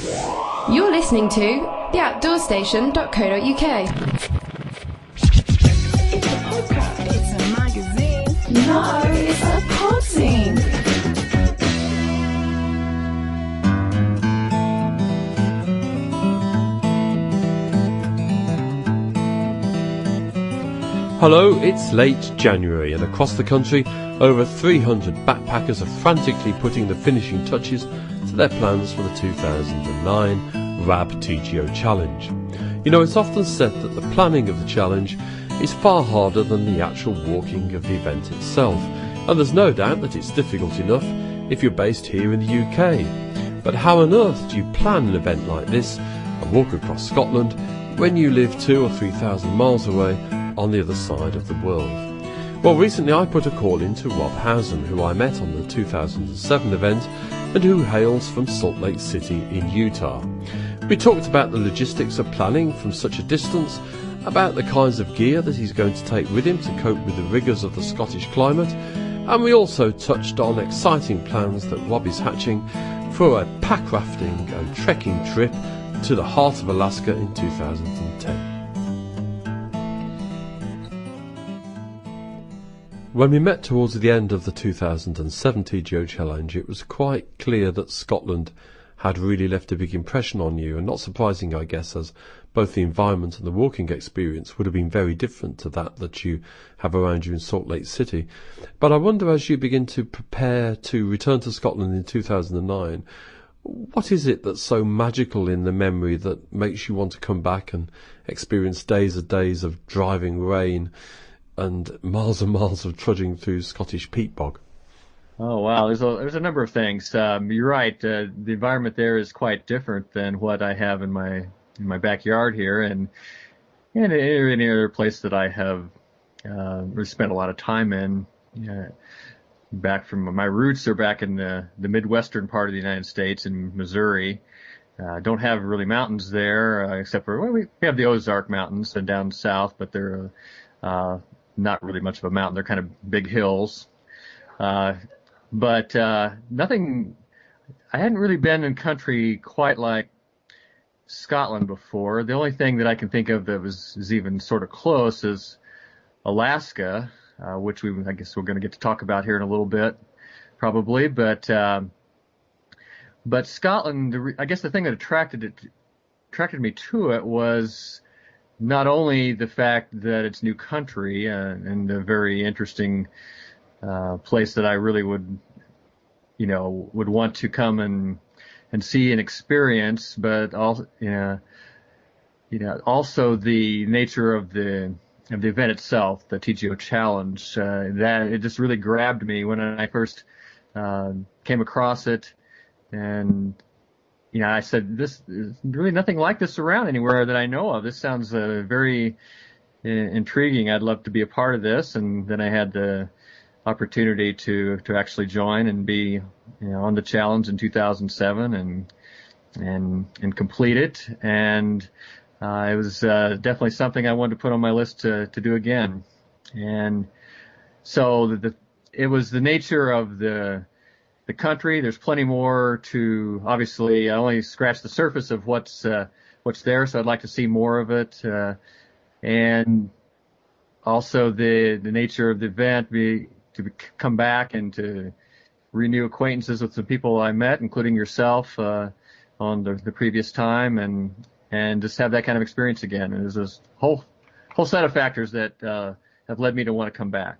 You're listening to theoutdoorstation.co.uk. It's a podcast. It's a magazine. No, it's a podzine. Hello, it's late January and across the country over 300 backpackers are frantically putting the finishing touches to their plans for the 2009 RAB TGO Challenge. You know, it's often said that the planning of the challenge is far harder than the actual walking of the event itself, and there's no doubt that it's difficult enough if you're based here in the UK. But how on earth do you plan an event like this, a walk across Scotland, when you live 2,000 or 3,000 miles away on the other side of the world? Well, recently I put a call in to Rob Hausam, who I met on the 2007 event and who hails from Salt Lake City in Utah. We talked about the logistics of planning from such a distance, about the kinds of gear that he's going to take with him to cope with the rigours of the Scottish climate, and we also touched on exciting plans that Rob is hatching for a packrafting and trekking trip to the heart of Alaska in 2010. When we met towards the end of the 2007 TGO Challenge, it was quite clear that Scotland had really left a big impression on you, and not surprising, I guess, as both the environment and the walking experience would have been very different to that you have around you in Salt Lake City. But I wonder, as you begin to prepare to return to Scotland in 2009, what is it that's so magical in the memory that makes you want to come back and experience days and days of driving rain and miles of trudging through Scottish peat bog? Oh wow, there's a number of things. You're right. The environment there is quite different than what I have in my backyard here, and any other place that I have really spent a lot of time in. Back from my roots are back in the Midwestern part of the United States in Missouri. Don't have really mountains there, except for we have the Ozark Mountains and down south, but they're not really much of a mountain. They're kind of big hills. But nothing. I hadn't really been in country quite like Scotland before. The only thing that I can think of that is even sort of close is Alaska, which I guess we're going to get to talk about here in a little bit, probably. But Scotland, I guess the thing that attracted me to it was not only the fact that it's new country and a very interesting place that I really would want to come and see and experience, but also, also the nature of the event itself, the TGO Challenge, that it just really grabbed me when I first came across it. And I said, this is really nothing like this around anywhere that I know of. This sounds very intriguing. I'd love to be a part of this. And then I had the opportunity to actually join and be on the challenge in 2007 and complete it. And it was definitely something I wanted to put on my list to do again. And so it was the nature of the country. There's plenty more to, obviously, I only scratched the surface of what's there, so I'd like to see more of it. And also the nature of the event, to come back and to renew acquaintances with some people I met, including yourself, on the previous time, and just have that kind of experience again. And there's this whole set of factors that have led me to want to come back.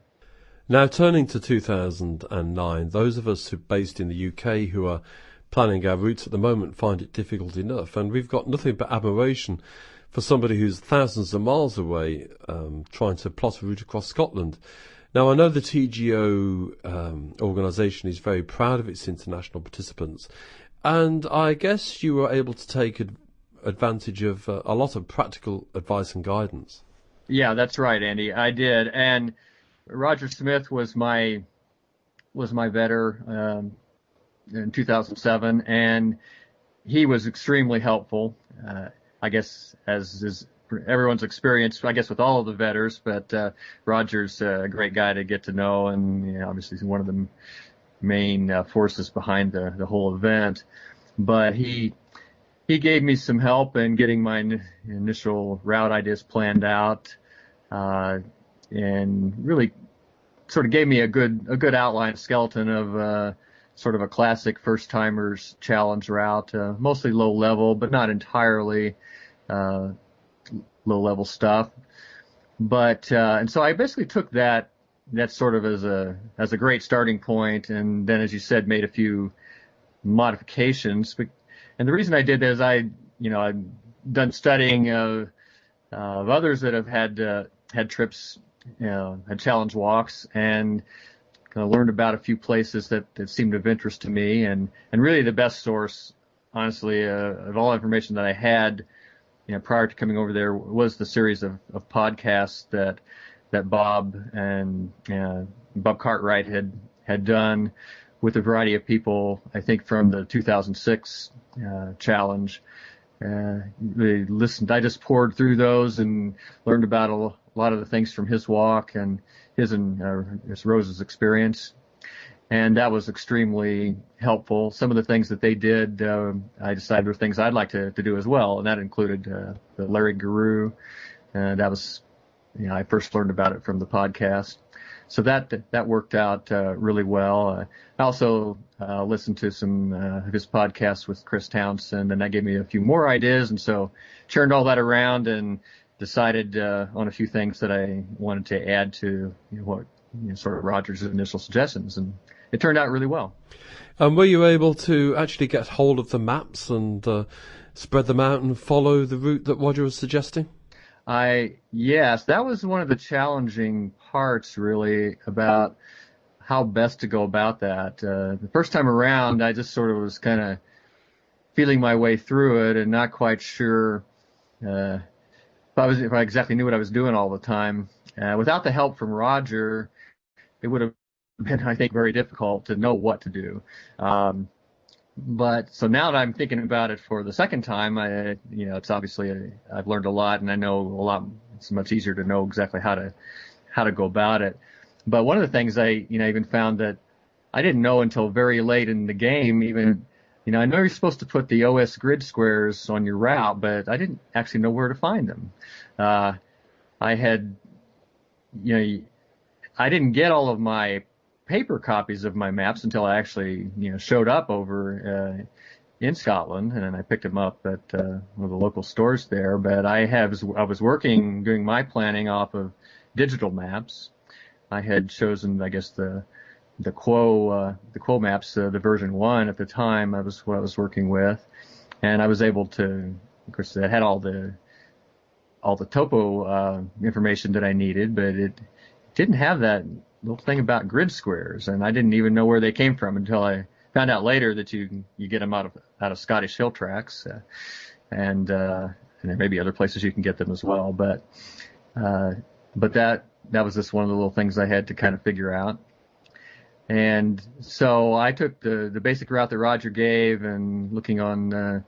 Now, turning to 2009, those of us who are based in the UK who are planning our routes at the moment find it difficult enough, and we've got nothing but admiration for somebody who's thousands of miles away trying to plot a route across Scotland. Now, I know the TGO organisation is very proud of its international participants, and I guess you were able to take advantage of a lot of practical advice and guidance. Yeah, that's right, Andy. I did, and Roger Smith was my vetter in 2007, and he was extremely helpful. I guess as is everyone's experience, I guess with all of the vetters, but Roger's a great guy to get to know, and obviously he's one of the main forces behind the whole event. But he he gave me some help in getting my initial route ideas planned out, and really sort of gave me a good outline skeleton of sort of a classic first timers challenge route, mostly low level, but not entirely low level stuff. But and so I basically took that sort of as a great starting point, and then, as you said, made a few modifications. And the reason I did that is I've done studying of others that have had trips, had challenge walks, and kind of learned about a few places that seemed of interest to me, and really the best source, honestly, of all information that I had, prior to coming over there, was the series of podcasts that Bob and Bob Cartwright had done with a variety of people, I think from the 2006 challenge. Really listened. I just poured through those and learned about a lot of the things from his walk and his Rose's experience, and that was extremely helpful. Some of the things that they did, I decided were things I'd like to do as well, and that included the Larry Guru. That was, I first learned about it from the podcast. So that worked out really well. I also listened to some of his podcasts with Chris Townsend, and that gave me a few more ideas. And so churned all that around and decided on a few things that I wanted to add to sort of Roger's initial suggestions, and it turned out really well. Were you able to actually get hold of the maps and spread them out and follow the route that Roger was suggesting? Yes, that was one of the challenging parts, really, about how best to go about that. The first time around, I just sort of was kind of feeling my way through it and not quite sure if I exactly knew what I was doing all the time. Without the help from Roger, it would have been, I think, very difficult to know what to do. But so now that I'm thinking about it for the second time, it's obviously I've learned a lot, and I know a lot. It's much easier to know exactly how to go about it. But one of the things I even found that I didn't know until very late in the game, even, I know you're supposed to put the OS grid squares on your route, but I didn't actually know where to find them. I didn't get all of my paper copies of my maps until I actually, showed up over in Scotland, and then I picked them up at one of the local stores there. But I was working, doing my planning off of digital maps. I had chosen, I guess, the Quo maps, the version 1 at the time. What I was working with, and I was able to, of course, it had all the topo information that I needed, but it didn't have that little thing about grid squares, and I didn't even know where they came from until I found out later that you get them out of Scottish hill tracks, and there may be other places you can get them as well. But that was just one of the little things I had to kind of figure out. And so I took the basic route that Roger gave, and looking on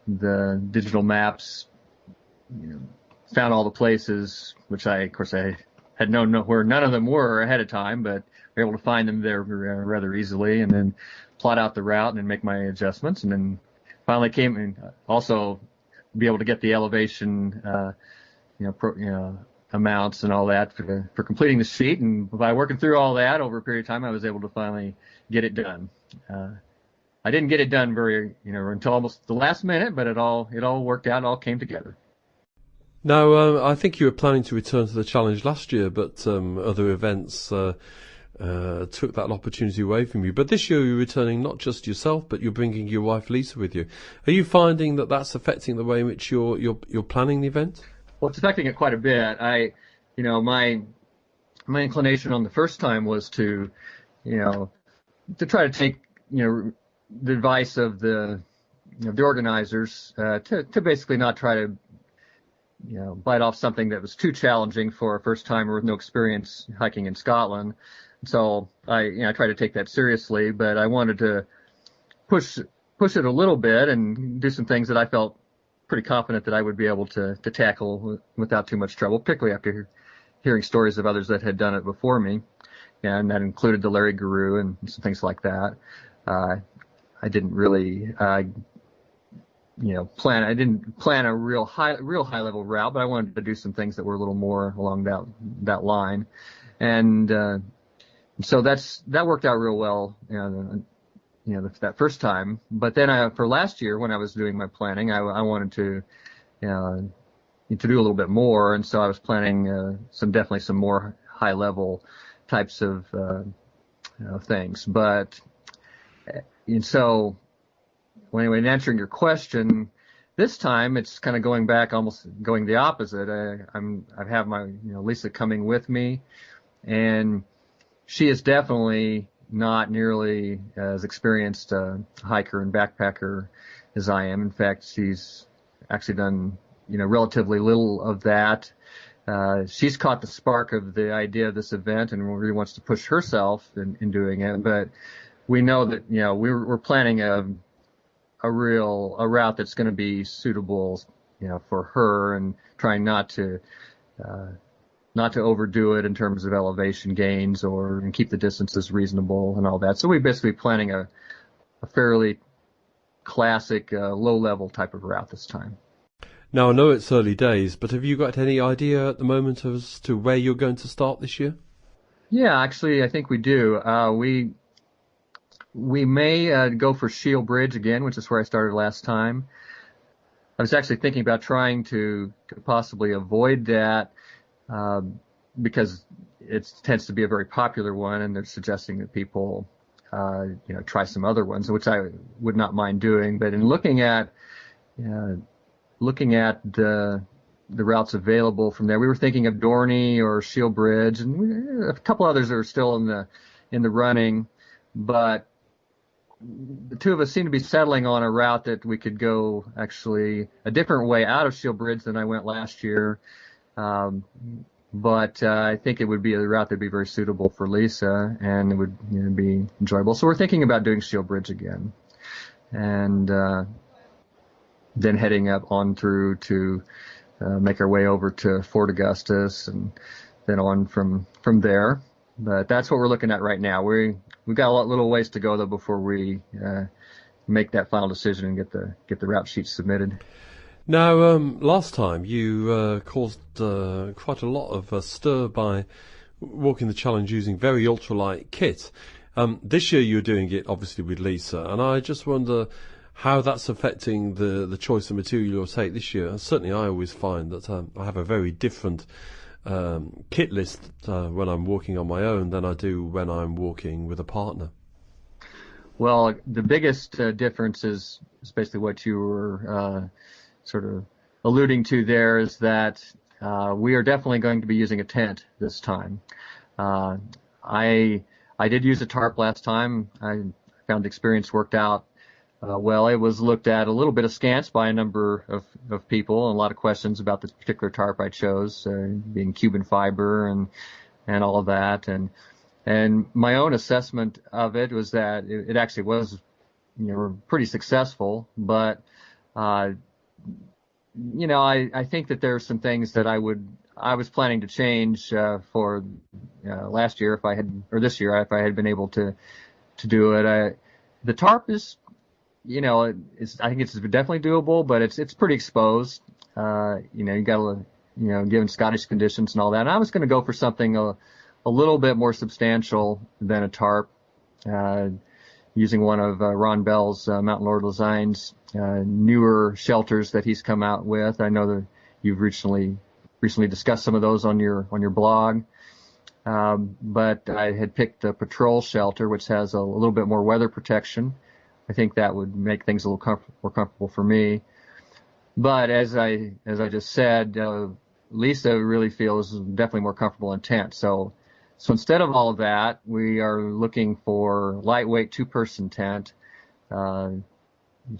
the digital maps, found all the places, which I had known where none of them were ahead of time, but were able to find them there rather easily, and then plot out the route and then make my adjustments, and then finally came and also be able to get the elevation, amounts and all that for completing the sheet. And by working through all that over a period of time, I was able to finally get it done. I didn't get it done until almost the last minute, but it all worked out, it all came together. Now, I think you were planning to return to the challenge last year, but other events took that opportunity away from you. But this year you're returning not just yourself, but you're bringing your wife Lisa with you. Are you finding that that's affecting the way in which you're planning the event? Well, it's affecting it quite a bit. My inclination on the first time was to try to take the advice of the organizers to basically not try to bite off something that was too challenging for a first timer with no experience hiking in Scotland. So I tried to take that seriously, but I wanted to push it a little bit and do some things that I felt pretty confident that I would be able to tackle without too much trouble, particularly after hearing stories of others that had done it before me. And that included the Larry Guru and some things like that. I didn't really I didn't plan a real high level route, but I wanted to do some things that were a little more along that line. And so that worked out real well, that first time. But then for last year, when I was doing my planning, I wanted to do a little bit more, and so I was planning definitely some more high level types of things. But and so anyway, in answering your question, this time it's kind of going back, almost going the opposite. I have my Lisa coming with me, and she is definitely not nearly as experienced a hiker and backpacker as I am. In fact, she's actually done relatively little of that. She's caught the spark of the idea of this event and really wants to push herself in doing it. But we know that we're planning a route that's going to be suitable for her, and trying not to overdo it in terms of elevation gains and keep the distances reasonable and all that. So we're basically planning a fairly classic low-level type of route this time. Now, I know it's early days, but have you got any idea at the moment as to where you're going to start this year? Yeah, actually, I think we do. We may go for Shield Bridge again, which is where I started last time. I was actually thinking about trying to possibly avoid that, because it tends to be a very popular one, and they're suggesting that people, try some other ones, which I would not mind doing. But in looking at the routes available from there, we were thinking of Dorney or Shield Bridge, and a couple others are still in the running. But the two of us seem to be settling on a route that we could go actually a different way out of Shield Bridge than I went last year. But I think it would be a route that would be very suitable for Lisa, and it would be enjoyable. So we're thinking about doing Shield Bridge again, and then heading up on through to make our way over to Fort Augustus, and then on from there. But that's what we're looking at right now. We've got a little ways to go though before we make that final decision and get the route sheet submitted. Now, last time you caused quite a lot of stir by walking the challenge using very ultralight kit. This year you're doing it obviously with Lisa, and I just wonder how that's affecting the choice of material you'll take this year. Certainly I always find that I have a very different kit list when I'm walking on my own than I do when I'm walking with a partner. Well, the biggest difference is basically what you were sort of alluding to there, is that we are definitely going to be using a tent this time. I did use a tarp last time. I found the experience worked out well. It was looked at a little bit askance by a number of people, and a lot of questions about the particular tarp I chose, being Cuban fiber and all of that. And my own assessment of it was that it actually was pretty successful, but I think that there are some things that I was planning to change for last year or this year if I had been able to do it. The tarp is, I think it's definitely doable, but it's pretty exposed. You got to, given Scottish conditions and all that. And I was going to go for something a little bit more substantial than a tarp, using one of Ron Bell's Mountain Lord Designs newer shelters that he's come out with. I know that you've recently discussed some of those on your blog. But I had picked the Patrol shelter, which has a little bit more weather protection. I think that would make things a little more comfortable for me. But as I just said, Lisa really feels definitely more comfortable in tent. So instead of all of that, we are looking for lightweight 2-person tent, to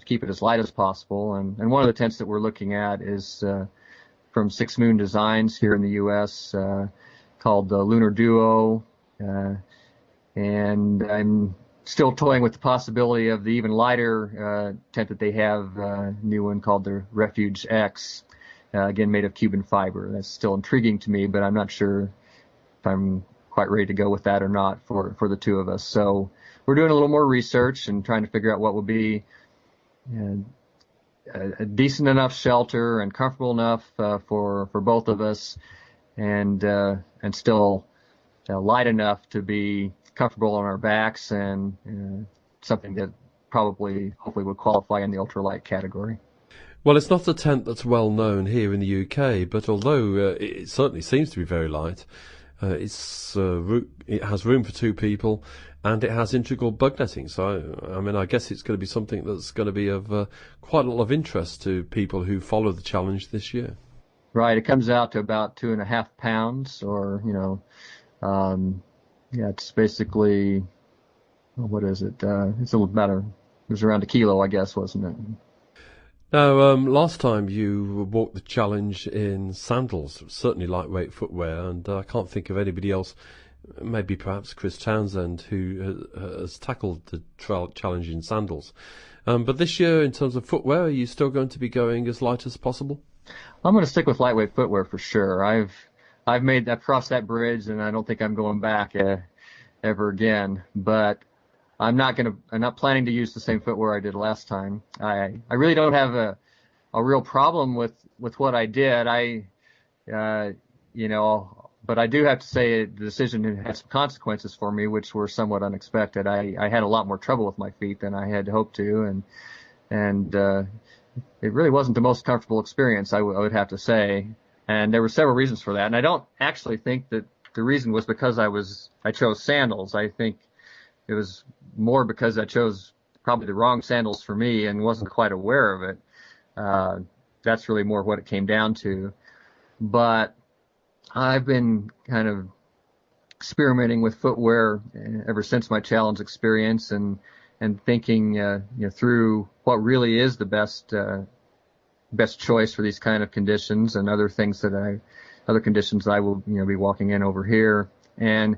keep it as light as possible. And one of the tents that we're looking at is from Six Moon Designs here in the U.S., called the Lunar Duo. And I'm still toying with the possibility of the even lighter tent that they have, a new one called the Refuge X, again made of Cuban fiber. That's still intriguing to me, but I'm not sure if I'm quite ready to go with that or not for the two of us. So we're doing a little more research and trying to figure out what would be a decent enough shelter and comfortable enough for both of us, and still light enough to be comfortable on our backs, and something that hopefully would qualify in the ultralight category. Well, it's not a tent that's well known here in the UK, but although it certainly seems to be very light, it has room for two people, and it has integral bug netting. So, I mean, I guess it's going to be something that's going to be of quite a lot of interest to people who follow the challenge this year. Right. It comes out to about 2.5 pounds, or, it's basically, what is it? It's it was around a kilo, I guess, wasn't it? Now, last time you walked the challenge in sandals, certainly lightweight footwear, and I can't think of anybody else, maybe perhaps Chris Townsend, who has tackled the trail challenge in sandals. But this year, in terms of footwear, are you still going to be going as light as possible? I'm going to stick with lightweight footwear for sure. I've crossed that bridge, and I don't think I'm going back ever again. But I'm not planning to use the same footwear I did last time. I really don't have a real problem with what I did. But I do have to say the decision had some consequences for me, which were somewhat unexpected. I had a lot more trouble with my feet than I had hoped to, and it really wasn't the most comfortable experience, I would have to say. And there were several reasons for that. And I don't actually think that the reason was because I chose sandals. I think it was more because I chose probably the wrong sandals for me and wasn't quite aware of it. That's really more what it came down to. But I've been kind of experimenting with footwear ever since my challenge experience, and thinking through what really is the best choice for these kind of conditions and other conditions I will be walking in over here. And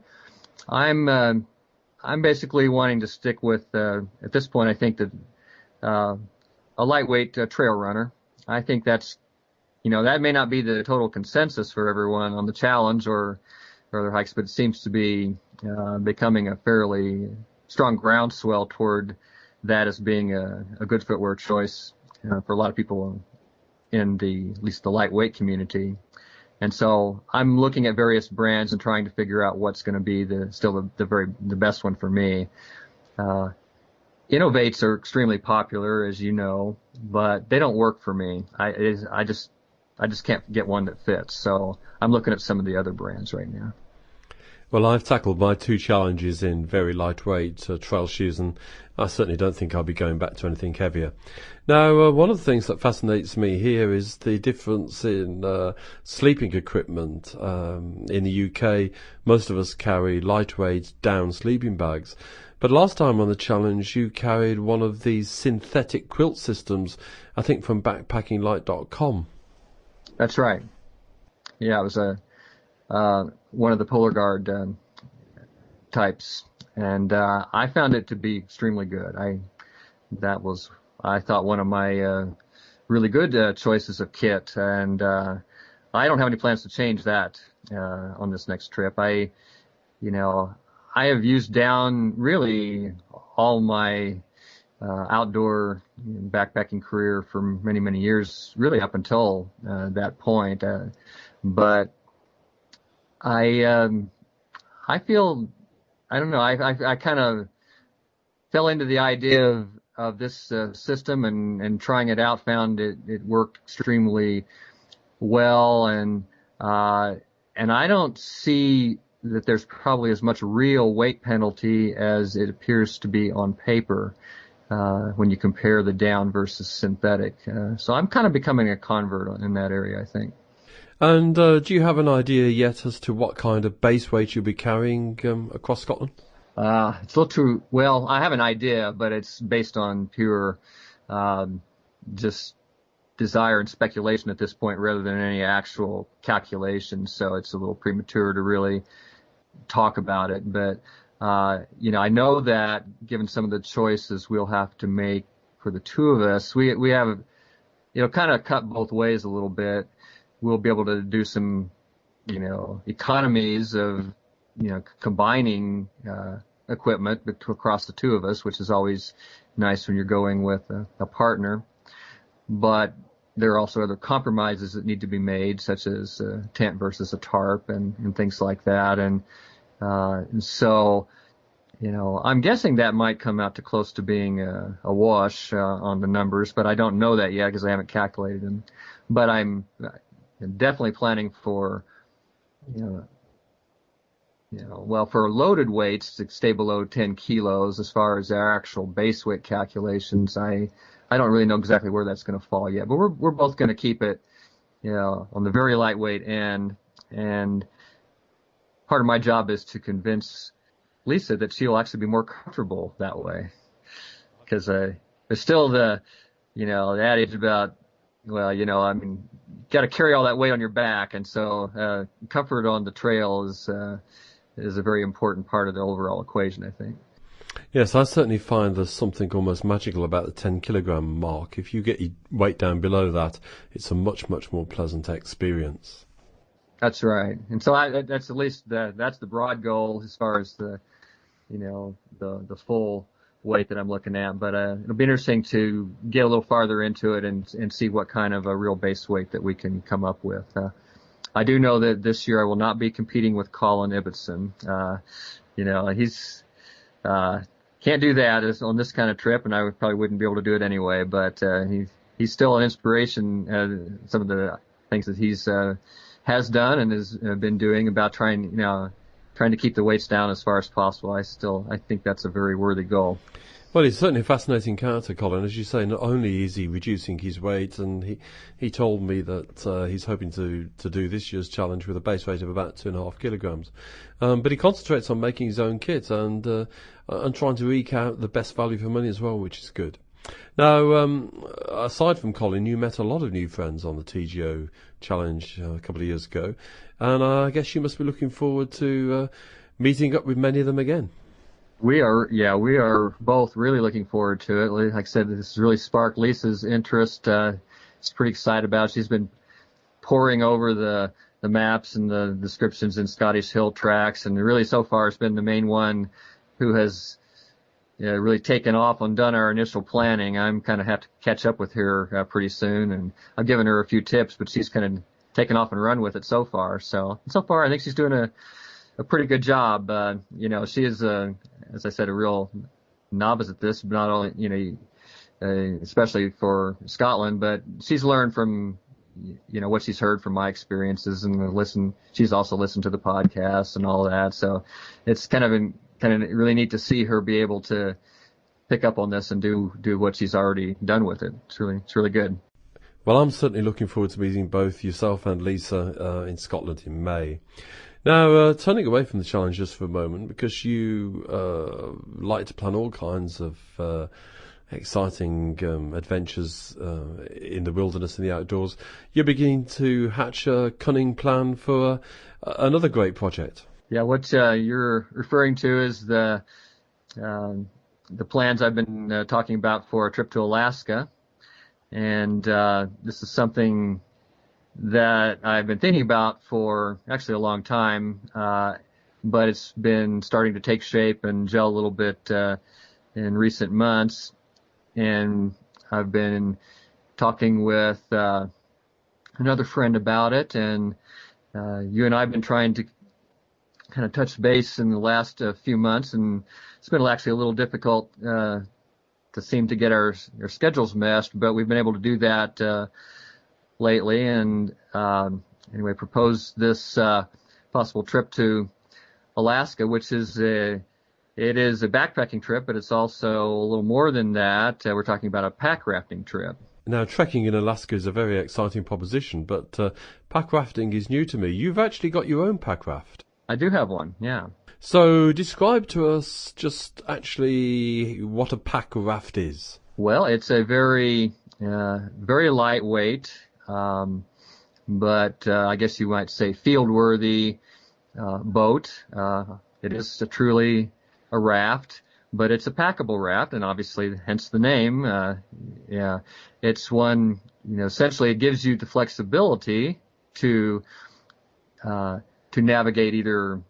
I'm basically wanting to stick with, at this point, I think that a lightweight trail runner. I think that may not be the total consensus for everyone on the challenge or other hikes, but it seems to be becoming a fairly strong groundswell toward that as being a good footwear choice for a lot of people in at least the lightweight community. And so I'm looking at various brands and trying to figure out what's going to be the best one for me. Innovates are extremely popular, as you know, but they don't work for me. I just can't get one that fits. So I'm looking at some of the other brands right now. Well, I've tackled my two challenges in very lightweight trail shoes, and I certainly don't think I'll be going back to anything heavier. Now, one of the things that fascinates me here is the difference in sleeping equipment. In the UK, most of us carry lightweight down sleeping bags. But last time on the challenge, you carried one of these synthetic quilt systems, I think from backpackinglight.com. That's right. Yeah, it was one of the Polar Guard types, and I found it to be extremely good. I thought one of my really good choices of kit, and I don't have any plans to change that on this next trip. I have used down really all my outdoor backpacking career for many, many years, really up until that point. But I feel, I don't know, I kind of fell into the idea of this system, and trying it out, found it worked extremely well, and I don't see that there's probably as much real weight penalty as it appears to be on paper when you compare the down versus synthetic. So I'm kind of becoming a convert in that area, I think. And do you have an idea yet as to what kind of base weight you'll be carrying across Scotland? It's a little too, well, I have an idea, but it's based on pure just desire and speculation at this point rather than any actual calculation. So it's a little premature to really talk about it. But, I know that given some of the choices we'll have to make for the two of us, we have, kind of cut both ways a little bit. We'll be able to do some, economies of, combining equipment across the two of us, which is always nice when you're going with a partner. but there are also other compromises that need to be made, such as tent versus a tarp and things like that. And so, I'm guessing that might come out to close to being a wash on the numbers, but I don't know that yet because I haven't calculated them. But I'm definitely planning for, well, for loaded weights to stay below 10 kilos. As far as our actual base weight calculations, I don't really know exactly where that's going to fall yet. But we're both going to keep it, on the very lightweight end. And part of my job is to convince Lisa that she'll actually be more comfortable that way. Because there's still the adage about, well, got to carry all that weight on your back, and so comfort on the trail is a very important part of the overall equation, I think. Yes, I certainly find there's something almost magical about the 10 kilogram mark. If you get your weight down below that, it's a much, much more pleasant experience. That's right, and so that's at least that's the broad goal as far as the full weight that I'm looking at, but it'll be interesting to get a little farther into it and see what kind of a real base weight that we can come up with. I do know that this year I will not be competing with Colin Ibbotson. He's can't do that on this kind of trip, and I probably wouldn't be able to do it anyway. But he's still an inspiration. Some of the things that he's has done and has been doing about trying to keep the weights down as far as possible. I think that's a very worthy goal. Well, he's certainly a fascinating character, Colin. As you say, not only is he reducing his weight, and he told me that he's hoping to do this year's challenge with a base weight of about 2.5 kilograms. But he concentrates on making his own kit and trying to eke out the best value for money as well, which is good. Now, aside from Colin, you met a lot of new friends on the TGO challenge a couple of years ago, and I guess you must be looking forward to meeting up with many of them again. We are both really looking forward to it. Like I said, this has really sparked Lisa's interest. She's pretty excited about it. She's been poring over the maps and the descriptions in Scottish Hill tracks, and really so far it's been the main one who has really taken off and done our initial planning. I'm kind of have to catch up with her pretty soon, and I've given her a few tips, but she's kind of taken off and run with it so far. So far I think she's doing a pretty good job. She is, as I said, a real novice at this, not only, especially for Scotland, but she's learned from, what she's heard from my experiences and she's also listened to the podcasts and all that. So it's kind of really neat to see her be able to pick up on this and do what she's already done with it. It's really good. Well, I'm certainly looking forward to meeting both yourself and Lisa in Scotland in May. Now, turning away from the challenge just for a moment, because you like to plan all kinds of exciting adventures in the wilderness and the outdoors, you're beginning to hatch a cunning plan for another great project. Yeah, what you're referring to is the plans I've been talking about for a trip to Alaska, and this is something that I've been thinking about for actually a long time, but it's been starting to take shape and gel a little bit in recent months. And I've been talking with another friend about it, and you and I have been trying to kind of touch base in the last few months, and it's been actually a little difficult to seem to get our schedules meshed, but we've been able to do that lately, and anyway, proposed this possible trip to Alaska, which is it is a backpacking trip, but it's also a little more than that. We're talking about a packrafting trip. Now, trekking in Alaska is a very exciting proposition, but packrafting is new to me. You've actually got your own packraft. I do have one, yeah. So describe to us just actually what a packraft is. Well, it's a very lightweight, but I guess you might say field-worthy boat. It is truly a raft, but it's a packable raft, and obviously, hence the name. It's one, essentially it gives you the flexibility to navigate either,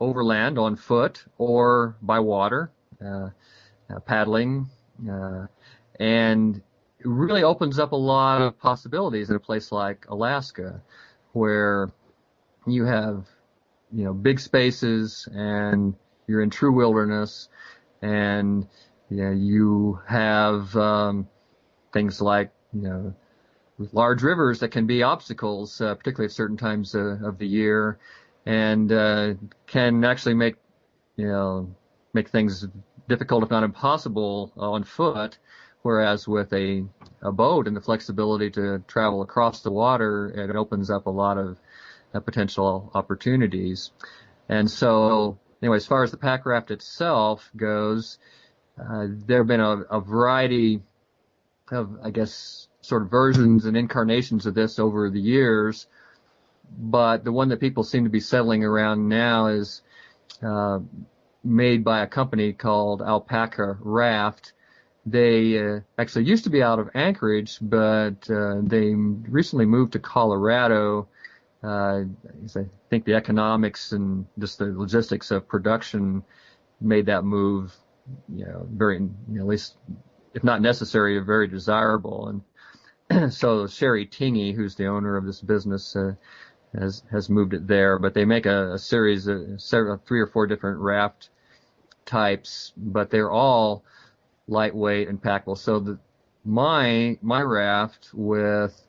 overland on foot or by water, paddling, and it really opens up a lot of possibilities in a place like Alaska, where you have, big spaces and you're in true wilderness, and you have things like, large rivers that can be obstacles, particularly at certain times of the year, and can actually make things difficult, if not impossible, on foot. Whereas with a boat and the flexibility to travel across the water, it opens up a lot of potential opportunities. And so, anyway, as far as the pack raft itself goes, there have been a variety of, I guess, sort of versions and incarnations of this over the years. But the one that people seem to be settling around now is made by a company called Alpaca Raft. They actually used to be out of Anchorage, but they recently moved to Colorado. I think the economics and just the logistics of production made that move, very, at least if not necessary, very desirable. And so Sherry Tingey, who's the owner of this business, has moved it there. But they make a series of 3 or 4 different raft types, but they're all lightweight and packable. So my raft with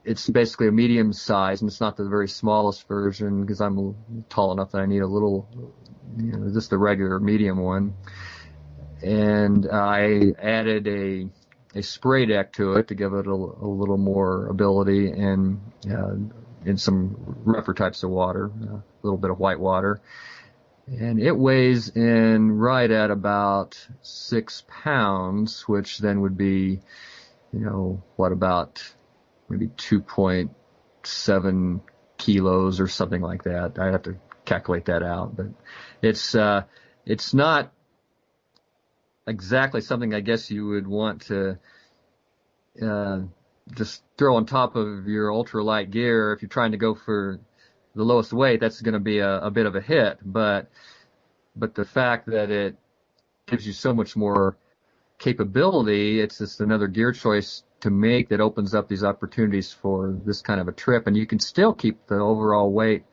it's basically a medium size, and it's not the very smallest version because I'm tall enough that I need a little, just the regular medium one. And I added a spray deck to it to give it a little more ability, and in some rougher types of water, a little bit of white water. And it weighs in right at about 6 pounds, which then would be, about maybe 2.7 kilos or something like that. I'd have to calculate that out, but it's not exactly something I guess you would want to just throw on top of your ultralight gear. If you're trying to go for the lowest weight, that's going to be a bit of a hit. But the fact that it gives you so much more capability, it's just another gear choice to make that opens up these opportunities for this kind of a trip. And you can still keep the overall weight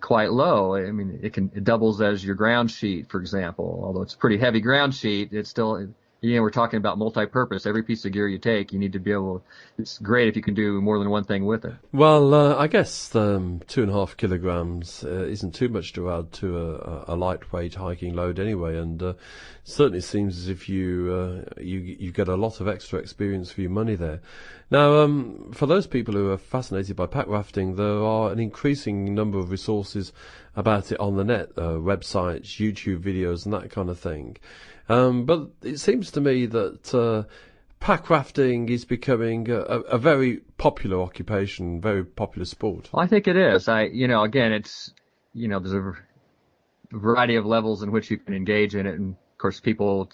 quite low. I mean, it doubles as your ground sheet, for example. Although it's a pretty heavy ground sheet, it's still, we're talking about multi-purpose. Every piece of gear you take, you need to be able, it's great if you can do more than one thing with it. Well, I guess 2.5 kilograms isn't too much to add to a lightweight hiking load anyway, and certainly seems as if you get a lot of extra experience for your money there. Now, for those people who are fascinated by pack rafting, there are an increasing number of resources about it on the net, websites, YouTube videos, and that kind of thing. But it seems to me that pack rafting is becoming a very popular occupation, very popular sport. Well, I think it is. Again, it's, there's a variety of levels in which you can engage in it. And of course, people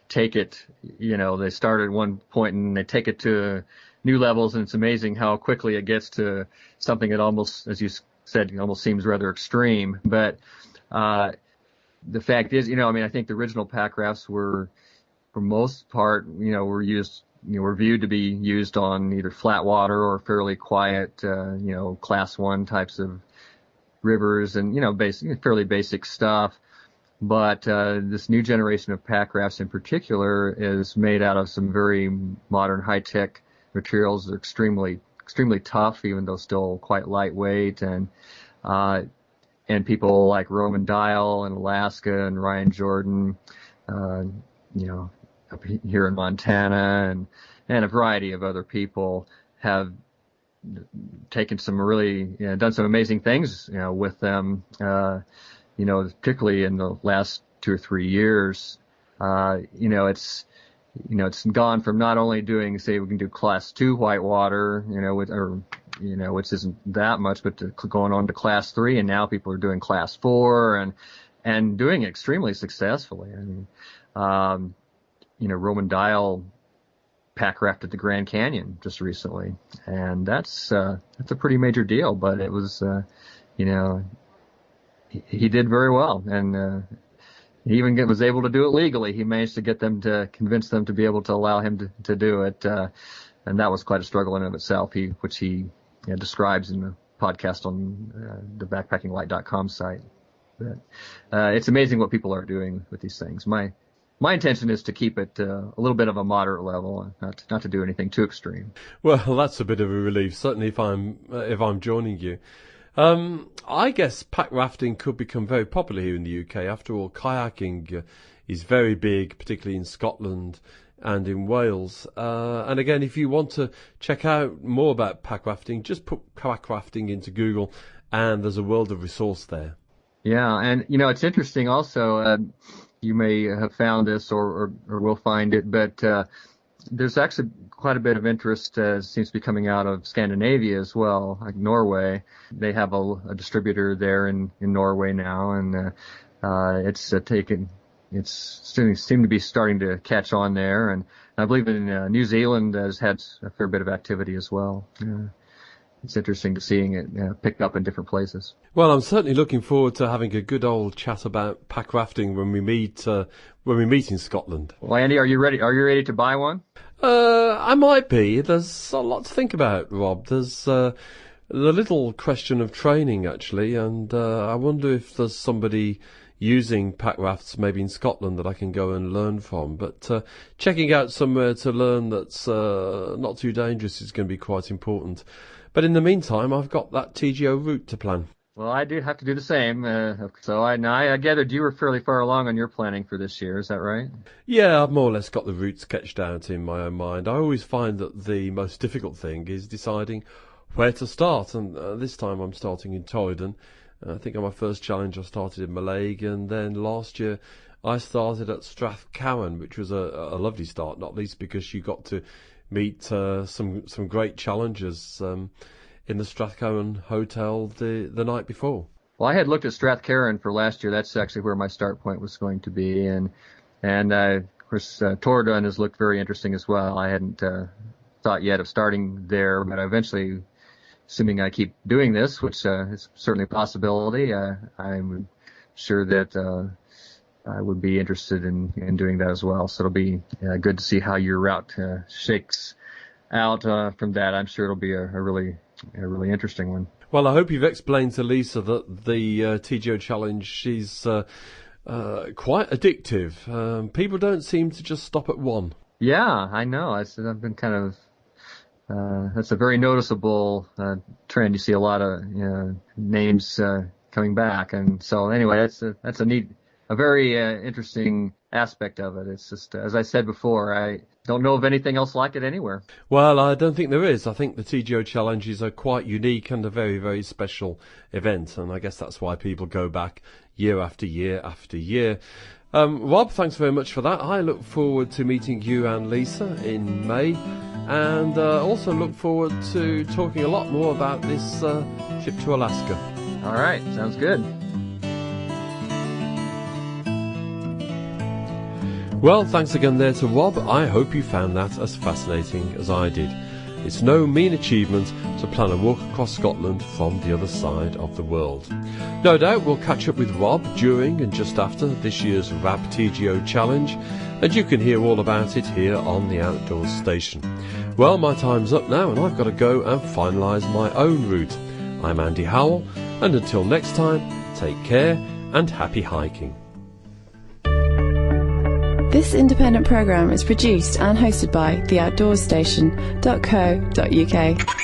take it, they start at one point and they take it to new levels. And it's amazing how quickly it gets to something that almost, as you said, almost seems rather extreme. But the fact is, I think the original pack rafts were, for most part, were used, were viewed to be used on either flat water or fairly quiet, class 1 types of rivers, and, fairly basic stuff. But this new generation of pack rafts in particular is made out of some very modern high-tech materials. They're extremely tough, even though still quite lightweight, and people like Roman Dial in Alaska and Ryan Jordan, up here in Montana, and a variety of other people have taken some really, done some amazing things, with them, particularly in the last 2 or 3 years. It's gone from not only doing, say, we can do class 2 whitewater, which isn't that much, but going on to class 3, and now people are doing class 4 and doing it extremely successfully. Roman Dial pack rafted the Grand Canyon just recently, and that's a pretty major deal. But it was, he did very well, and he even was able to do it legally. He managed to convince them to be able to allow him to do it. And that was quite a struggle in and of itself, which he describes in the podcast on the backpackinglight.com site. But it's amazing what people are doing with these things. My intention is to keep it a little bit of a moderate level, not to do anything too extreme. Well, that's a bit of a relief, certainly if I'm joining you. I guess pack rafting could become very popular here in the UK. After all, kayaking is very big, particularly in Scotland and in Wales. And again, if you want to check out more about pack rafting, just put pack rafting into Google, and there's a world of resource there. Yeah, and it's interesting also. You may have found this or will find it, but there's actually quite a bit of interest seems to be coming out of Scandinavia as well, like Norway. They have a distributor there in Norway now, and it's seemed to be starting to catch on there. And I believe in New Zealand has had a fair bit of activity as well. It's interesting to seeing it picked up in different places. Well, I'm certainly looking forward to having a good old chat about pack rafting when we meet in Scotland. Well, Andy, are you ready? Are you ready to buy one? I might be. There's a lot to think about, Rob. There's the little question of training, actually, and I wonder if there's somebody using pack rafts maybe in Scotland that I can go and learn from. But checking out somewhere to learn that's not too dangerous is going to be quite important. But in the meantime, I've got that TGO route to plan. Well, I do have to do the same. So I gathered you were fairly far along on your planning for this year. Is that right? Yeah, I've more or less got the route sketched out in my own mind. I always find that the most difficult thing is deciding where to start. And this time I'm starting in Torridon. I think on my first challenge I started in Mallaig, and then last year I started at Strathcowan, which was a lovely start, not least because you got to meet some great challengers in the Strathcowan Hotel the night before. Well, I had looked at Strathcarron for last year. That's actually where my start point was going to be, and of course Torridon has looked very interesting as well. I hadn't thought yet of starting there, but eventually, assuming I keep doing this, which is certainly a possibility, I'm sure that I would be interested in doing that as well. So it'll be good to see how your route shakes out from that. I'm sure it'll be a really interesting one. Well, I hope you've explained to Lisa that the TGO challenge is quite addictive. People don't seem to just stop at one. Yeah, I know. I've been kind of that's a very noticeable trend. You see a lot of names coming back, and so anyway, that's a very interesting aspect of it. It's just, as I said before, I don't know of anything else like it anywhere. Well, I don't think there is. I think the TGO challenges are quite unique and a very, very special event, and I guess that's why people go back year after year after year. Rob, thanks very much for that. I look forward to meeting you and Lisa in May, and also look forward to talking a lot more about this trip to Alaska. All right, sounds good. Well, thanks again there to Rob. I hope you found that as fascinating as I did. It's no mean achievement to plan a walk across Scotland from the other side of the world. No doubt we'll catch up with Rob during and just after this year's RAB TGO challenge, and you can hear all about it here on the Outdoors Station. Well, my time's up now, and I've got to go and finalise my own route. I'm Andy Howell, and until next time, take care and happy hiking. This independent programme is produced and hosted by theoutdoorsStation.co.uk.